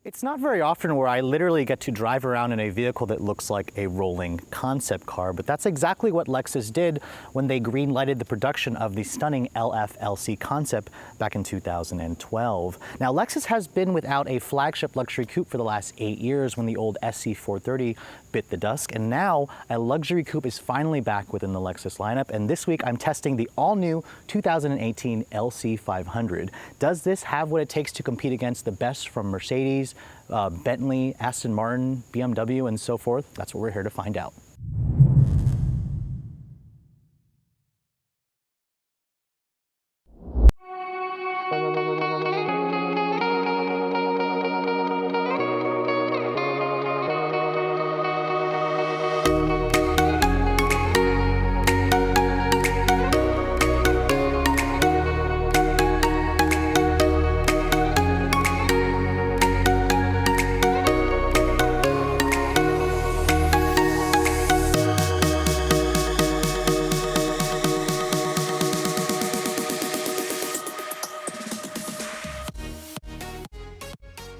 It's not very often where I literally get to drive around in a vehicle that looks like a rolling concept car, but that's exactly what Lexus did when they green-lighted the production of the stunning LC concept back in 2012. Now, Lexus has been without a flagship luxury coupe for the last 8 years when the old SC430 bit the dust, and now a luxury coupe is finally back within the Lexus lineup, and this week I'm testing the all-new 2018 LC500. Does this have what it takes to compete against the best from Mercedes, Bentley, Aston Martin, BMW, and so forth? That's what we're here to find out.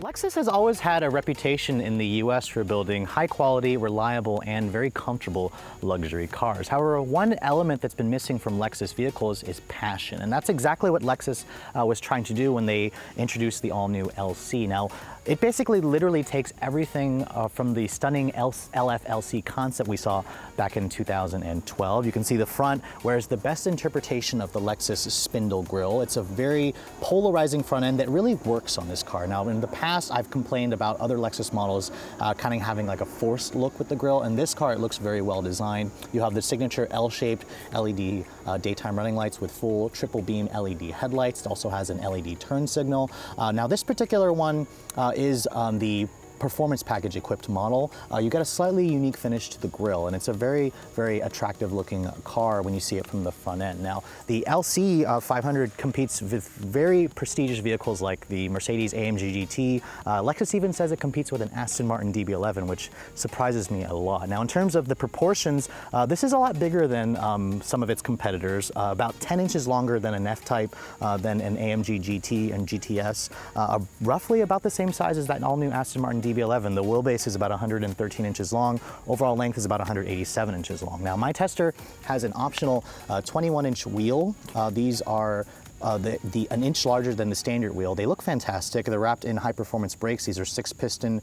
Lexus has always had a reputation in the US for building high quality, reliable, and very comfortable luxury cars. However, one element that's been missing from Lexus vehicles is passion, and that's exactly what Lexus was trying to do when they introduced the all-new LC. Now, it basically literally takes everything from the stunning LC concept we saw back in 2012. You can see the front, whereas the best interpretation of the Lexus spindle grille. It's a very polarizing front end that really works on this car. Now, in the past, I've complained about other Lexus models kind of having like a forced look with the grille. In this car, it looks very well designed. You have the signature L-shaped LED daytime running lights with full triple beam LED headlights. It also has an LED turn signal. Now, this particular one is the performance package equipped model. You get a slightly unique finish to the grille, and it's a very, very attractive looking car when you see it from the front end. Now, the LC500 competes with very prestigious vehicles like the Mercedes AMG GT. Lexus even says it competes with an Aston Martin DB11, which surprises me a lot. Now, in terms of the proportions, this is a lot bigger than some of its competitors, about 10 inches longer than an F-Type, than an AMG GT and GTS, roughly about the same size as that all-new Aston Martin DB11. The wheelbase is about 113 inches long. Overall length is about 187 inches long. Now, my tester has an optional 21-inch wheel. These are an inch larger than the standard wheel. They look fantastic. They're wrapped in high-performance brakes. These are 6-piston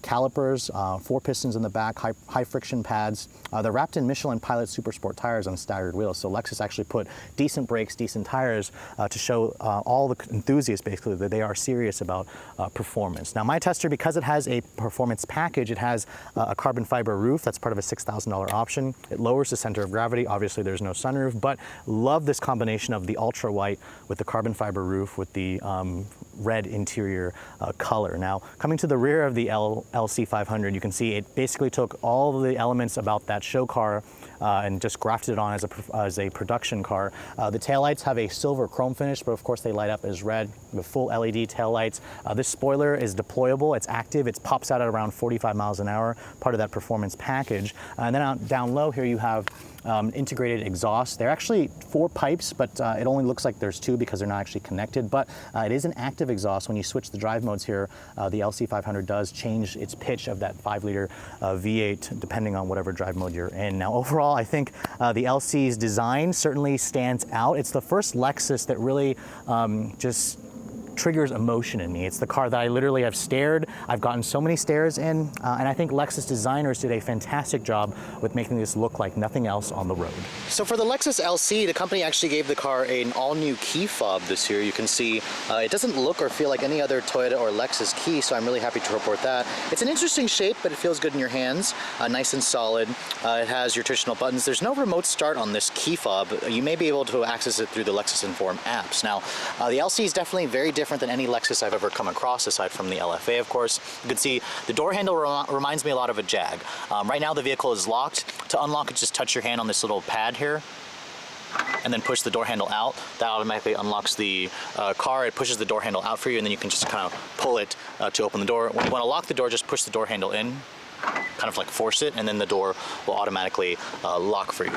calipers, 4 pistons in the back, high friction pads. They're wrapped in Michelin Pilot Super Sport tires on staggered wheels. So Lexus actually put decent brakes, decent tires to show all the enthusiasts basically that they are serious about performance. Now, my tester, because it has a performance package, it has a carbon fiber roof. That's part of a $6,000 option. It lowers the center of gravity. Obviously, there's no sunroof, but love this combination of the ultra white with the carbon fiber roof with the red interior color. Now, coming to the rear of the LC500, you can see it basically took all the elements about that show car and just grafted it on as a production car. The taillights have a silver chrome finish, but of course they light up as red with full LED taillights. This spoiler is deployable, it's active, it pops out at around 45 miles an hour, part of that performance package. And then down low here you have integrated exhaust. They're actually 4 pipes, but it only looks like there's 2 because they're not actually connected, but it is an active exhaust. When you switch the drive modes here, the LC500 does change its pitch of that 5-liter V8 depending on whatever drive mode you're in. Now, overall, I think the LC's design certainly stands out. It's the first Lexus that really just triggers emotion in me. It's the car that I literally have stared. I've gotten so many stares in, and I think Lexus designers did a fantastic job with making this look like nothing else on the road. So for the Lexus LC, the company actually gave the car an all-new key fob this year. You can see it doesn't look or feel like any other Toyota or Lexus key, so I'm really happy to report that. It's an interesting shape, but it feels good in your hands, nice and solid. It has your traditional buttons. There's no remote start on this key fob. You may be able to access it through the Lexus Inform apps. Now, the LC is definitely very different than any Lexus I've ever come across, aside from the LFA, of course. You can see the door handle reminds me a lot of a Jag. Right now the vehicle is locked. To unlock it, just touch your hand on this little pad here and then push the door handle out. That automatically unlocks the car. It pushes the door handle out for you, and then you can just kind of pull it to open the door. When you want to lock the door, just push the door handle in, kind of like force it, and then the door will automatically lock for you.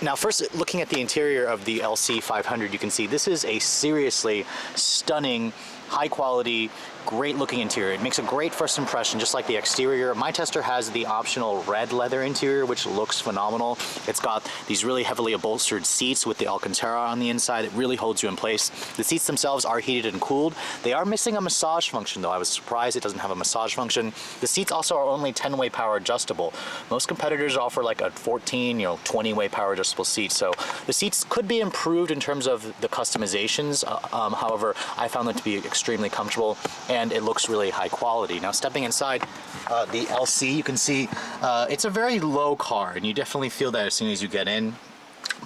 Now, first, looking at the interior of the LC500, you can see this is a seriously stunning, high quality, great looking interior. It makes a great first impression, just like the exterior. My tester has the optional red leather interior, which looks phenomenal. It's got these really heavily upholstered seats with the Alcantara on the inside. It really holds you in place. The seats themselves are heated and cooled. They are missing a massage function though. I was surprised it doesn't have a massage function. The seats also are only 10-way power adjustable. Most competitors offer like a 14, 20-way power adjustable seat. So the seats could be improved in terms of the customizations. However, I found them to be extremely comfortable, and it looks really high quality. Now, stepping inside the LC, you can see it's a very low car, and you definitely feel that as soon as you get in.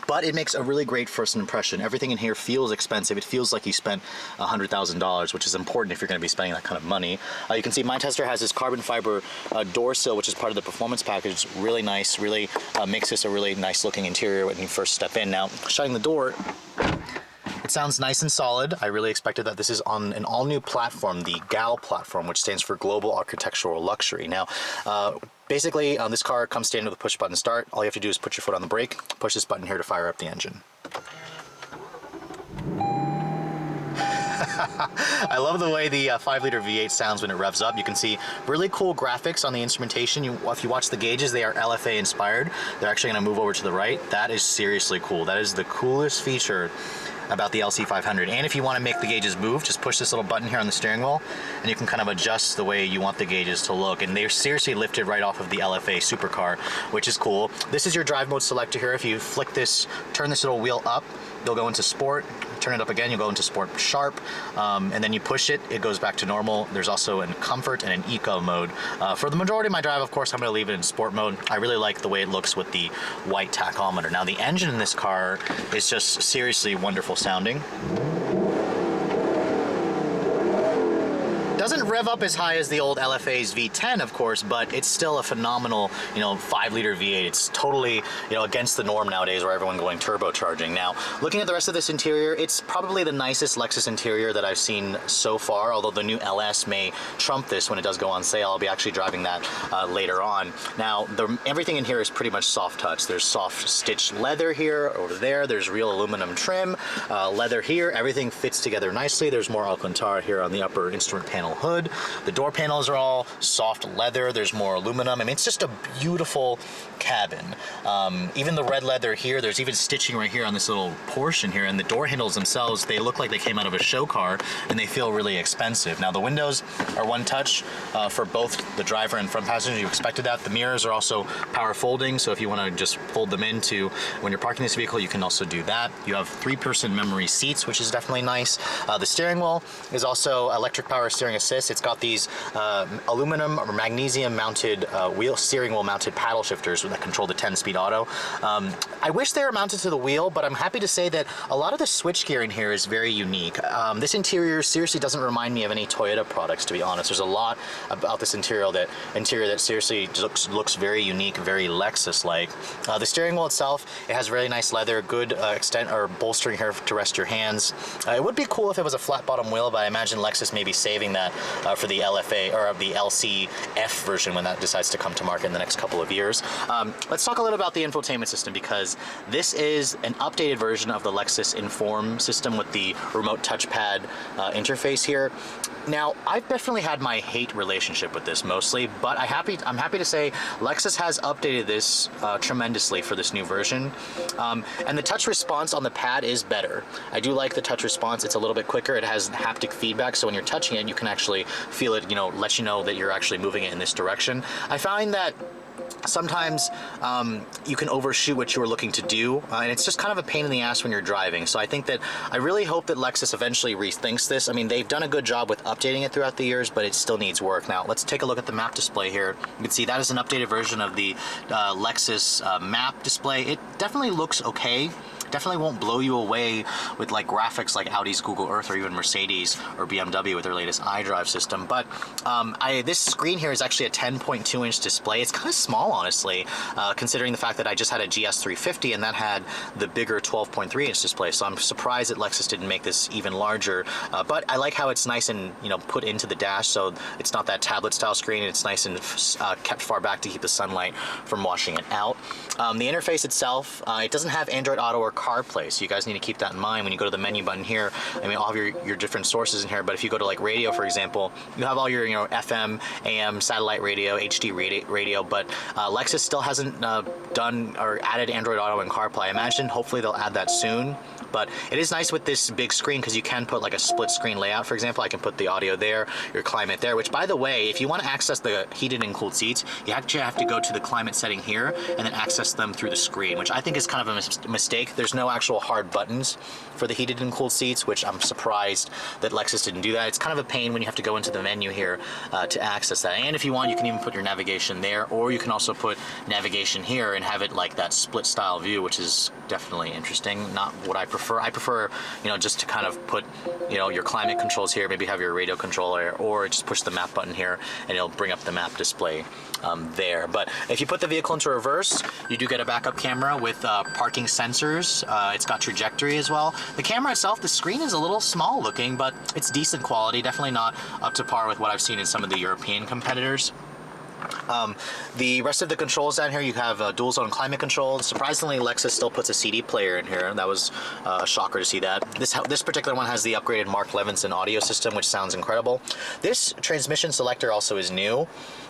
But it makes a really great first impression. Everything in here feels expensive. It feels like you spent $100,000, which is important if you're going to be spending that kind of money. You can see my tester has this carbon fiber door sill, which is part of the performance package. It's really nice, really makes this a really nice looking interior when you first step in. Now, shutting the door, it sounds nice and solid. I really expected that. This is on an all-new platform, the GAL platform, which stands for Global Architectural Luxury. Now, basically, this car comes standard with push-button start. All you have to do is put your foot on the brake, push this button here to fire up the engine. I love the way the 5-liter V8 sounds when it revs up. You can see really cool graphics on the instrumentation. If you watch the gauges, they are LFA inspired. They're actually going to move over to the right. That is seriously cool. That is the coolest feature about the LC500. And if you want to make the gauges move, just push this little button here on the steering wheel, and you can kind of adjust the way you want the gauges to look. And they're seriously lifted right off of the LFA supercar, which is cool. This is your drive mode selector here. If you flick this, turn this little wheel up, you'll go into sport. Turn it up again, you'll go into sport sharp, and then you push it, it goes back to normal. There's also an comfort and an eco mode. For the majority of my drive, of course, I'm gonna leave it in sport mode. I really like the way it looks with the white tachometer. Now, the engine in this car is just seriously wonderful sounding. Doesn't rev up as high as the old LFA's V10, of course, but it's still a phenomenal, 5-liter V8. It's totally, against the norm nowadays where everyone going turbocharging. Now, looking at the rest of this interior, it's probably the nicest Lexus interior that I've seen so far, although the new LS may trump this when it does go on sale. I'll be actually driving that later on. Now, everything in here is pretty much soft touch. There's soft stitched leather here, over there. There's real aluminum trim, leather here. Everything fits together nicely. There's more Alcantara here on the upper instrument panel hood. The door panels are all soft leather. There's more aluminum. I mean, it's just a beautiful cabin. Even the red leather here, there's even stitching right here on this little portion here, and the door handles themselves, they look like they came out of a show car, and they feel really expensive. Now, the windows are one touch for both the driver and front passenger. You expected that. The mirrors are also power folding, so if you want to just fold them into when you're parking this vehicle, you can also do that. You have 3-person memory seats, which is definitely nice. The steering wheel is also electric power steering assist. It's got these aluminum or magnesium mounted steering wheel mounted paddle shifters that control the 10-speed auto. I wish they were mounted to the wheel, but I'm happy to say that a lot of the switchgear in here is very unique. This interior seriously doesn't remind me of any Toyota products, to be honest. There's a lot about this interior that seriously looks very unique, very Lexus-like. The steering wheel itself, it has really nice leather, good extent or bolstering here to rest your hands. It would be cool if it was a flat bottom wheel, but I imagine Lexus may be saving that for the LFA or the LCF version when that decides to come to market in the next couple of years. Let's talk a little about the infotainment system, because this is an updated version of the Lexus Inform system with the remote touchpad interface here. Now, I've definitely had my hate relationship with this mostly, but I'm happy to say Lexus has updated this tremendously for this new version. And the touch response on the pad is better. I do like the touch response. It's a little bit quicker. It has haptic feedback, so when you're touching it, you can actually feel it, let you know that you're actually moving it in this direction. I find that sometimes you can overshoot what you were looking to do, and it's just kind of a pain in the ass when you're driving. So I really hope that Lexus eventually rethinks this. I mean, they've done a good job with updating it throughout the years, but it still needs work. Now, let's take a look at the map display here. You can see that is an updated version of the Lexus map display. It definitely looks okay. definitely won't blow you away with like graphics like Audi's Google Earth or even Mercedes or BMW with their latest iDrive system. But this screen here is actually a 10.2-inch display. It's kind of small, honestly, considering the fact that I just had a GS350 and that had the bigger 12.3-inch display. So I'm surprised that Lexus didn't make this even larger. But I like how it's nice and put into the dash, so it's not that tablet style screen. It's nice and kept far back to keep the sunlight from washing it out. The interface itself, it doesn't have Android Auto or CarPlay, so you guys need to keep that in mind when you go to the menu button here. I mean, all of your different sources in here, but if you go to like radio, for example, you have all your FM, AM, satellite radio, HD radio, but Lexus still hasn't done or added Android Auto and CarPlay. I imagine hopefully they'll add that soon. But it is nice with this big screen because you can put like a split screen layout. For example, I can put the audio there, your climate there, which by the way, if you want to access the heated and cooled seats, you actually have to go to the climate setting here and then access them through the screen, which I think is kind of a mistake. There's no actual hard buttons for the heated and cooled seats, which I'm surprised that Lexus didn't do that. It's kind of a pain when you have to go into the menu here to access that. And if you want, you can even put your navigation there, or you can also put navigation here and have it like that split style view, which is definitely interesting. Not what I prefer. I prefer, just to kind of put, your climate controls here, maybe have your radio controller, or just push the map button here and it'll bring up the map display there. But if you put the vehicle into reverse, you do get a backup camera with parking sensors. It's got trajectory as well. The camera itself, the screen is a little small looking, but it's decent quality. Definitely not up to par with what I've seen in some of the European competitors. The rest of the controls down here, you have dual zone climate control. Surprisingly, Lexus still puts a CD player in here. That was a shocker to see that. This particular one has the upgraded Mark Levinson audio system, which sounds incredible. This transmission selector also is new.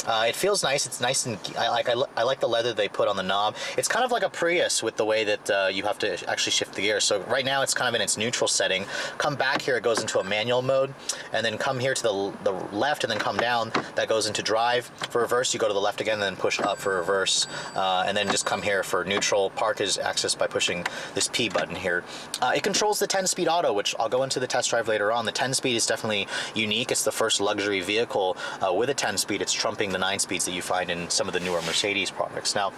It feels nice. It's nice and I like the leather they put on the knob. It's kind of like a Prius with the way that you have to actually shift the gear. So right now it's kind of in its neutral setting. Come back here, it goes into a manual mode, and then come here to the left and then come down, that goes into drive. For reverse, you go to the left again and then push up for reverse, and then just come here for neutral. Park is accessed by pushing this P button here. It controls the 10-speed auto, which I'll go into the test drive later on. The 10-speed is definitely unique. It's the first luxury vehicle with a 10-speed. It's trumping the 9 speeds that you find in some of the newer Mercedes products. Now,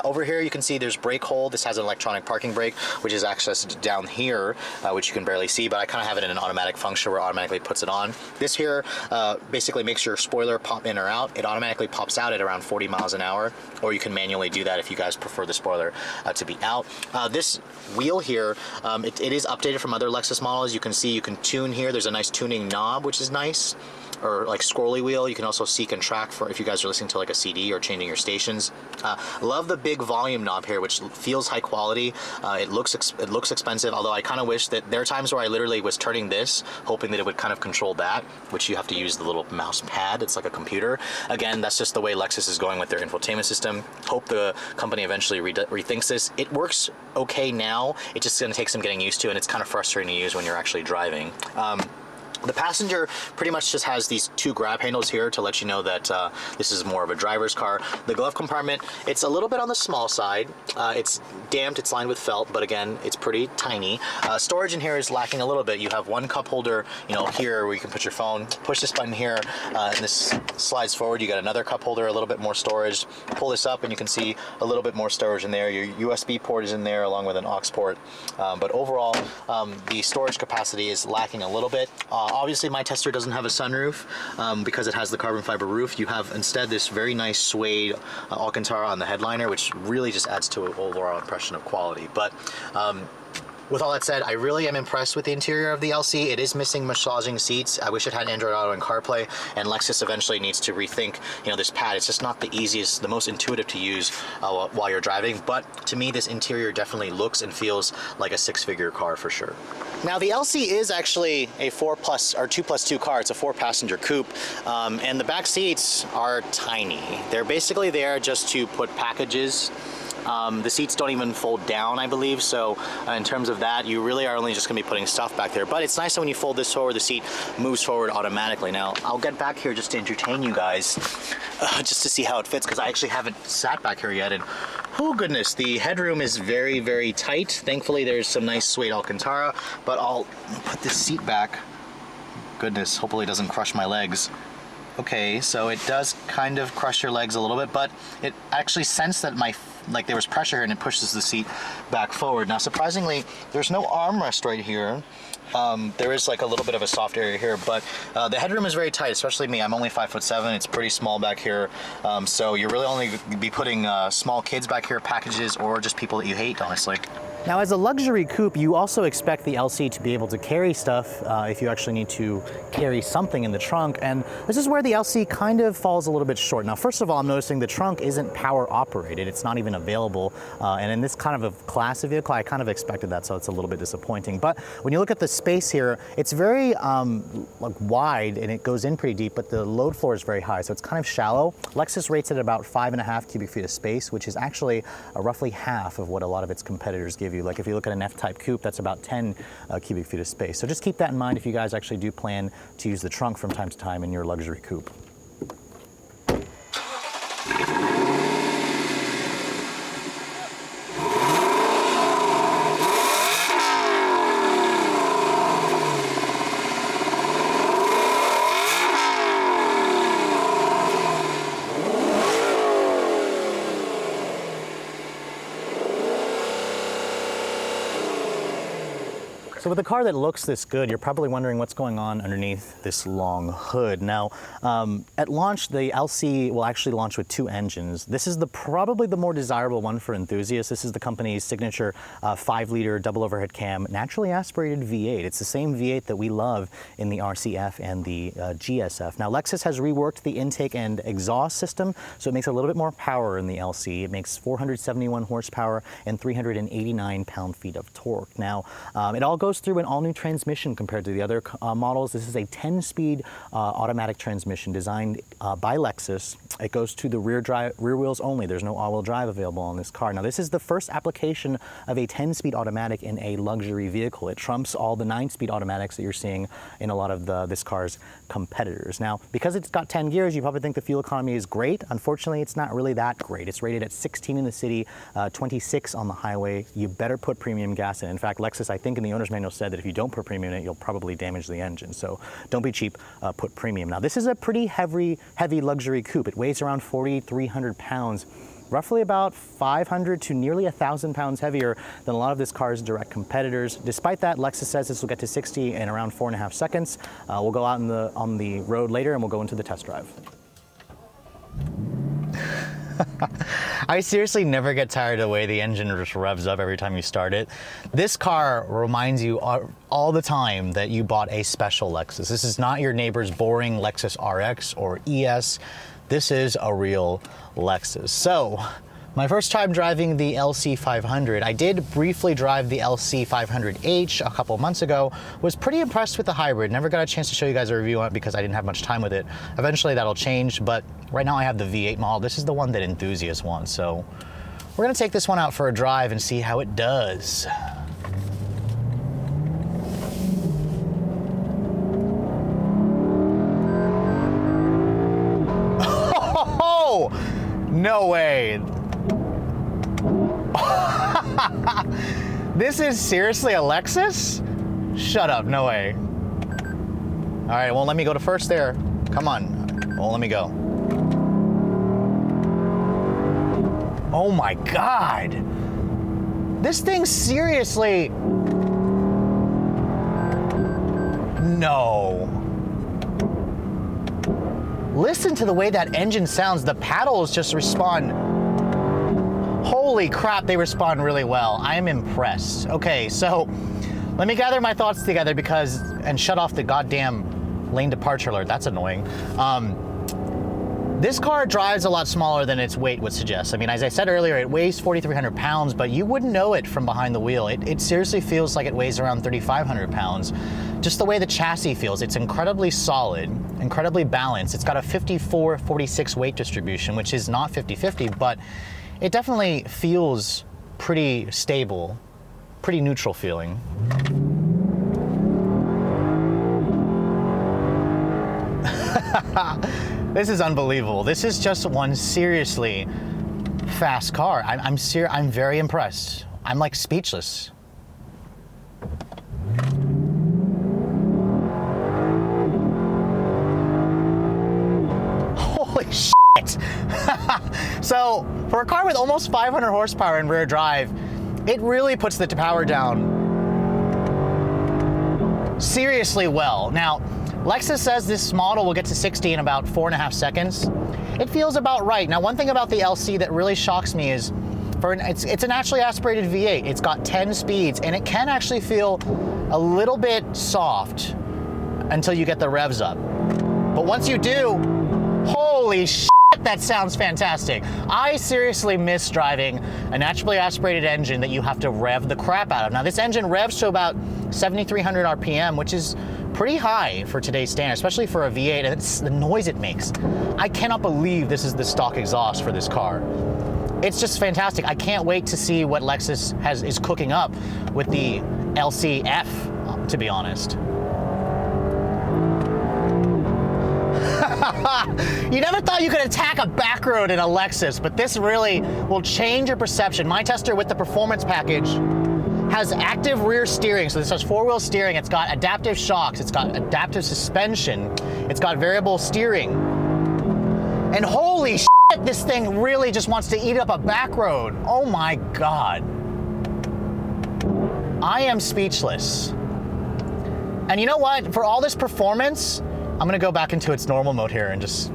over here you can see there's brake hold. This has an electronic parking brake, which is accessed down here, which you can barely see, but I kind of have it in an automatic function where it automatically puts it on. This here basically makes your spoiler pop in or out. It automatically pops out at around 40 miles an hour, or you can manually do that if you guys prefer the spoiler to be out. This wheel here, it is updated from other Lexus models. You can see you can tune here. There's a nice tuning knob, which is nice, or like scrolly wheel. You can also seek and track for if you guys are listening to like a CD or changing your stations. Love the big volume knob here, which feels high quality. It looks expensive, although I kind of wish that there are times where I literally was turning this, hoping that it would kind of control that, which you have to use the little mouse pad. It's like a computer. Again, that's just the way Lexus is going with their infotainment system. Hope the company eventually rethinks this. It works okay now. It's just going to take some getting used to, and it's kind of frustrating to use when you're actually driving. The passenger pretty much just has these two grab handles here to let you know that this is more of a driver's car. The glove compartment, it's a little bit on the small side. It's damped, it's lined with felt, but again, it's pretty tiny. Storage in here is lacking a little bit. You have one cup holder, here where you can put your phone. Push this button here, and this slides forward. You got another cup holder, a little bit more storage. Pull this up, and you can see a little bit more storage in there. Your USB port is in there, along with an aux port. But overall, the storage capacity is lacking a little bit. Obviously, my tester doesn't have a sunroof because it has the carbon fiber roof. You have instead this very nice suede Alcantara on the headliner, which really just adds to an overall impression of quality. But with all that said, I really am impressed with the interior of the LC. It is missing massaging seats. I wish it had Android Auto and CarPlay, and Lexus eventually needs to rethink, this pad. It's just not the easiest, the most intuitive to use while you're driving. But to me, this interior definitely looks and feels like a six-figure car for sure. Now, the LC is actually a 2+2 car. It's a 4-passenger coupe, and the back seats are tiny. They're basically there just to put packages. The seats don't even fold down, I believe, so in terms of that, you really are only just going to be putting stuff back there. But it's nice that when you fold this forward, the seat moves forward automatically. Now, I'll get back here just to entertain you guys, just to see how it fits, because I actually haven't sat back here yet, and oh goodness, the headroom is very, very tight. Thankfully, there's some nice suede Alcantara, but I'll put this seat back. Goodness, hopefully it doesn't crush my legs. Okay, so it does kind of crush your legs a little bit, but it actually sensed that my like there was pressure here and it pushes the seat back forward. Now, surprisingly, there's no armrest right here. There is like a little bit of a soft area here, but the headroom is very tight, especially me. I'm only 5'7". It's pretty small back here. So you're really only be putting small kids back here, packages, or just people that you hate, honestly. Now, as a luxury coupe, you also expect the LC to be able to carry stuff if you actually need to carry something in the trunk, and this is where the LC kind of falls a little bit short. Now, first of all, I'm noticing the trunk isn't power operated. It's not even available, and in this kind of a class of vehicle, I kind of expected that, so it's a little bit disappointing. But when you look at the space here, it's very like wide, and it goes in pretty deep, but the load floor is very high, so it's kind of shallow. Lexus rates it about 5.5 cubic feet of space, which is actually roughly half of what a lot of its competitors give you. Like if you look at an F-type coupe, that's about 10 cubic feet of space. So just keep that in mind if you guys actually do plan to use the trunk from time to time in your luxury coupe. So with a car that looks this good, you're probably wondering what's going on underneath this long hood. Now, at launch, the LC will actually launch with 2 engines. This is probably the more desirable one for enthusiasts. This is the company's signature 5-liter double overhead cam, naturally aspirated V8. It's the same V8 that we love in the RCF and the GSF. Now, Lexus has reworked the intake and exhaust system, so it makes a little bit more power in the LC. It makes 471 horsepower and 389 pound-feet of torque. Now, it all goes through an all-new transmission compared to the other models. This is a 10-speed automatic transmission designed by Lexus. It goes to the rear wheels only. There's no all-wheel drive available on this car. Now, this is the first application of a 10-speed automatic in a luxury vehicle. It trumps all the 9-speed automatics that you're seeing in a lot of this car's competitors. Now, because it's got 10 gears, you probably think the fuel economy is great. Unfortunately, it's not really that great. It's rated at 16 in the city, 26 on the highway. You better put premium gas in. In fact, Lexus, I think in the owner's manual, said that if you don't put premium in it, you'll probably damage the engine. So don't be cheap, put premium. Now, this is a pretty heavy luxury coupe. It weighs around 4,300 pounds, roughly about 500 to nearly 1,000 pounds heavier than a lot of this car's direct competitors. Despite that, Lexus says this will get to 60 in around 4.5 seconds. We'll go out on the road later and we'll go into the test drive. I seriously never get tired of the way the engine just revs up every time you start it. This car reminds you all the time that you bought a special Lexus. This is not your neighbor's boring Lexus RX or ES. This is a real Lexus. So, my first time driving the LC500, I did briefly drive the LC500H a couple months ago, was pretty impressed with the hybrid. Never got a chance to show you guys a review on it because I didn't have much time with it. Eventually that'll change, but right now I have the V8 model. This is the one that enthusiasts want, so we're gonna take this one out for a drive and see how it does. Oh, no way. This is seriously a Lexus? Shut up, no way. All right, well, let me go to first there. Come on, well, let me go. Oh my God. This thing seriously, no. Listen to the way that engine sounds. The paddles just respond. Holy crap, they respond really well. I am impressed. Okay, so let me gather my thoughts together and shut off the goddamn lane departure alert. That's annoying. This car drives a lot smaller than its weight would suggest. I mean, as I said earlier, it weighs 4,300 pounds, but you wouldn't know it from behind the wheel. It seriously feels like it weighs around 3,500 pounds. Just the way the chassis feels, it's incredibly solid, incredibly balanced. It's got a 54-46 weight distribution, which is not 50-50, but it definitely feels pretty stable, pretty neutral feeling. This is unbelievable. This is just one seriously fast car. I'm very impressed. I'm like speechless. Holy shit. shit. So for a car with almost 500 horsepower in rear drive, it really puts the power down seriously well. Now, Lexus says this model will get to 60 in about 4.5 seconds. It feels about right. Now, one thing about the LC that really shocks me is it's a naturally aspirated V8. It's got 10 speeds, and it can actually feel a little bit soft until you get the revs up. But once you do, holy shit, that sounds fantastic. I seriously miss driving a naturally aspirated engine that you have to rev the crap out of. Now, this engine revs to about 7,300 RPM, which is pretty high for today's standard, especially for a V8, and it's the noise it makes. I cannot believe this is the stock exhaust for this car. It's just fantastic. I can't wait to see what Lexus is cooking up with the LCF, to be honest. You never thought you could attack a back road in a Lexus, but this really will change your perception. My tester with the performance package has active rear steering. So this has 4-wheel steering. It's got adaptive shocks. It's got adaptive suspension. It's got variable steering. And holy shit, this thing really just wants to eat up a back road. Oh my God. I am speechless. And you know what? For all this performance, I'm gonna go back into its normal mode here and just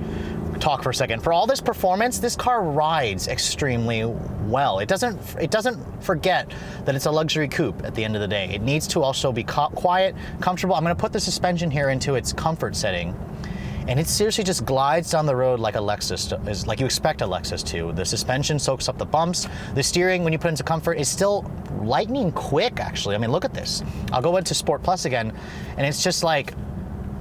talk for a second. For all this performance, this car rides extremely well. It doesn't forget that it's a luxury coupe at the end of the day. It needs to also be quiet, comfortable. I'm gonna put the suspension here into its comfort setting, and it seriously just glides down the road like a Lexus, like you expect a Lexus to. The suspension soaks up the bumps. The steering, when you put it into comfort, is still lightning quick, actually. I mean, look at this. I'll go into Sport Plus again, and it's just like,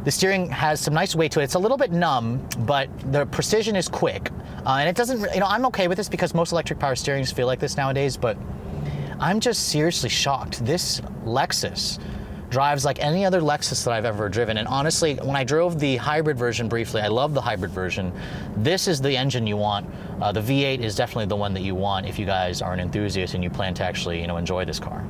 the steering has some nice weight to it. It's a little bit numb, but the precision is quick. And it doesn't, I'm okay with this because most electric power steerings feel like this nowadays, but I'm just seriously shocked. This Lexus drives like any other Lexus that I've ever driven. And honestly, when I drove the hybrid version briefly, I love the hybrid version. This is the engine you want. The V8 is definitely the one that you want if you guys are an enthusiast and you plan to actually, enjoy this car.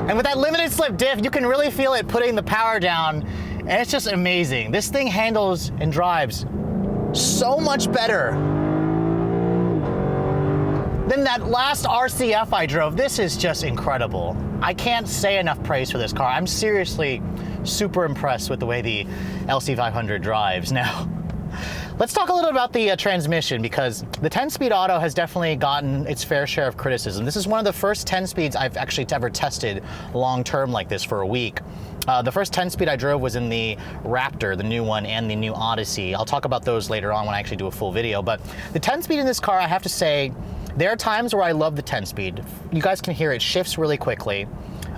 And with that limited slip diff, you can really feel it putting the power down, and it's just amazing. This thing handles and drives so much better than that last RCF I drove. This is just incredible. I can't say enough praise for this car. I'm seriously super impressed with the way the LC500 drives. Now, let's talk a little about the transmission, because the 10-speed auto has definitely gotten its fair share of criticism. This is one of the first 10 speeds I've actually ever tested long-term like this for a week. The first 10-speed I drove was in the Raptor, the new one, and the new Odyssey. I'll talk about those later on when I actually do a full video, but the 10-speed in this car, I have to say, there are times where I love the 10-speed. You guys can hear it shifts really quickly.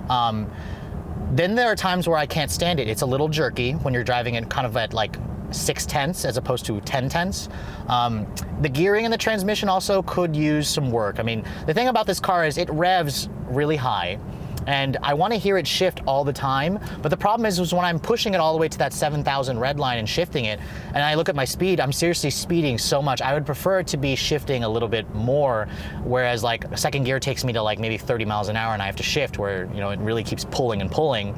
Then there are times where I can't stand it. It's a little jerky when you're driving it kind of at like 6/10 as opposed to 10/10. The gearing in the transmission also could use some work. I mean, the thing about this car is it revs really high, and I want to hear it shift all the time. But the problem is when I'm pushing it all the way to that 7,000 Redline and shifting it, and I look at my speed, I'm seriously speeding so much. I would prefer it to be shifting a little bit more, whereas like second gear takes me to like maybe 30 miles an hour and I have to shift where, it really keeps pulling and pulling,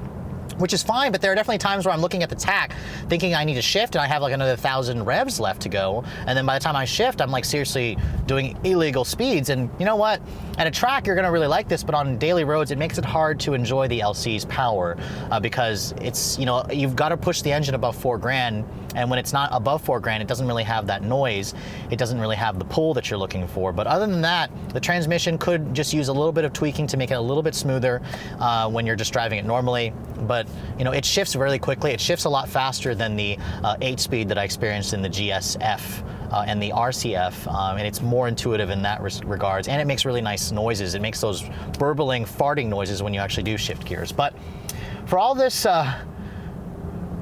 which is fine, but there are definitely times where I'm looking at the tach thinking I need to shift and I have like another 1,000 revs left to go, and then by the time I shift, I'm like seriously doing illegal speeds. And you know what? At a track, you're gonna really like this, but on daily roads, it makes it hard to enjoy the LC's power because it's, you've got to push the engine above 4 grand, and when it's not above 4 grand, it doesn't really have that noise. It doesn't really have the pull that you're looking for. But other than that, the transmission could just use a little bit of tweaking to make it a little bit smoother when you're just driving it normally. But it shifts really quickly. It shifts a lot faster than the 8-speed that I experienced in the GSF and the RCF, and it's more intuitive in that regards, and it makes really nice noises. It makes those burbling, farting noises when you actually do shift gears. But for all this,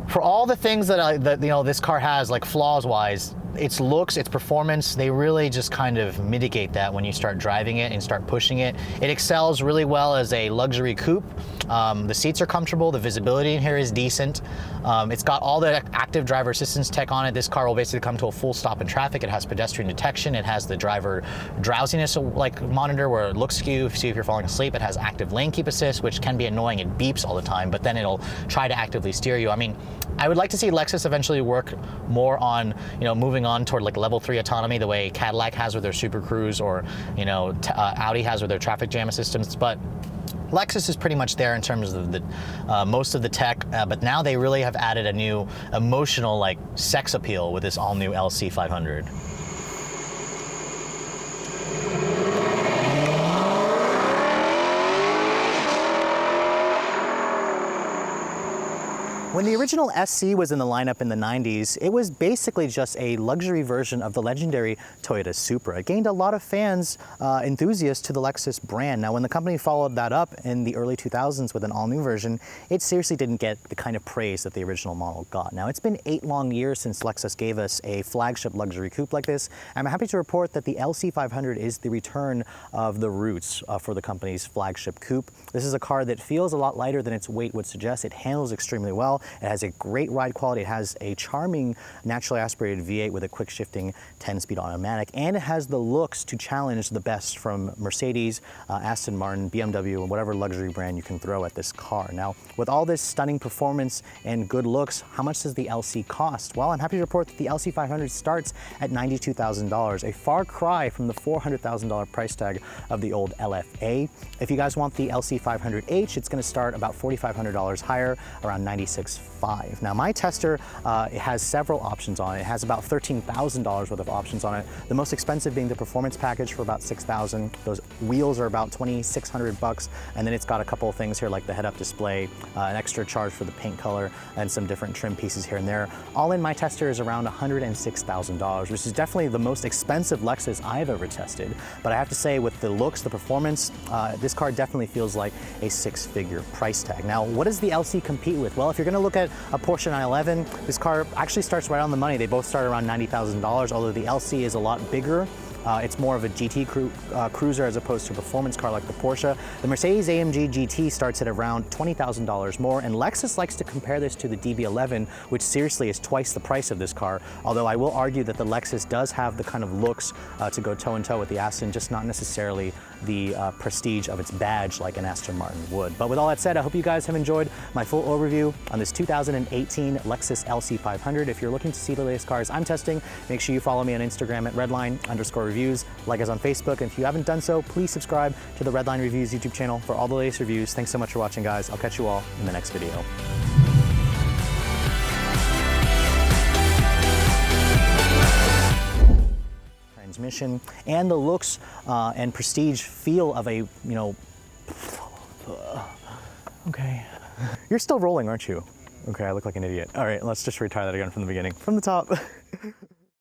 for all the things that this car has, like flaws-wise, its looks, its performance, they really just kind of mitigate that when you start driving it and start pushing it. It excels really well as a luxury coupe. The seats are comfortable, the visibility in here is decent. It's got all the active driver assistance tech on it. This car will basically come to a full stop in traffic. It has pedestrian detection. It has the driver drowsiness like monitor where it looks you, see if you're falling asleep. It has active lane keep assist, which can be annoying. It beeps all the time, but then it'll try to actively steer you. I mean, I would like to see Lexus eventually work more on, moving on toward like level 3 autonomy, the way Cadillac has with their Super Cruise, or, Audi has with their traffic jam assistance. But Lexus is pretty much there in terms of the most of the tech, but now they really have added a new emotional like sex appeal with this all-new LC500. When the original SC was in the lineup in the 90s, it was basically just a luxury version of the legendary Toyota Supra. It gained a lot of fans, enthusiasts to the Lexus brand. Now, when the company followed that up in the early 2000s with an all-new version, it seriously didn't get the kind of praise that the original model got. Now, it's been 8 long years since Lexus gave us a flagship luxury coupe like this. I'm happy to report that the LC500 is the return of the roots for the company's flagship coupe. This is a car that feels a lot lighter than its weight would suggest. It handles extremely well. It has a great ride quality. It has a charming naturally aspirated V8 with a quick shifting 10-speed automatic, and it has the looks to challenge the best from Mercedes, Aston Martin, BMW, and whatever luxury brand you can throw at this car. Now, with all this stunning performance and good looks, how much does the LC cost? Well, I'm happy to report that the LC500 starts at $92,000, a far cry from the $400,000 price tag of the old LFA. If you guys want the LC500H, it's going to start about $4,500 higher, around $96,500. Now, my tester, it has several options on it. It has about $13,000 worth of options on it. The most expensive being the performance package for about $6,000. Those wheels are about $2,600, and then it's got a couple of things here like the head-up display, an extra charge for the paint color, and some different trim pieces here and there. All in, my tester is around $106,000, which is definitely the most expensive Lexus I've ever tested. But I have to say, with the looks, the performance, this car definitely feels like a 6-figure price tag. Now, what does the LC compete with? Well, if you're going to look at a Porsche 911, this car actually starts right on the money. They both start around $90,000, although the LC is a lot bigger. It's more of a GT cruiser as opposed to a performance car like the Porsche. The Mercedes-AMG GT starts at around $20,000 more, and Lexus likes to compare this to the DB11, which seriously is twice the price of this car. Although I will argue that the Lexus does have the kind of looks to go toe-in-toe with the Aston, just not necessarily the prestige of its badge like an Aston Martin would. But with all that said, I hope you guys have enjoyed my full overview on this 2018 Lexus LC500. If you're looking to see the latest cars I'm testing, make sure you follow me on Instagram at Redline_reviews. Like us on Facebook, and if you haven't done so, please subscribe to the Redline Reviews YouTube channel for all the latest reviews. Thanks so much for watching, guys. I'll catch you all in the next video. Transmission and the looks and prestige feel of a, okay. You're still rolling, aren't you? Okay, I look like an idiot. All right, let's just retry that again from the beginning. From the top.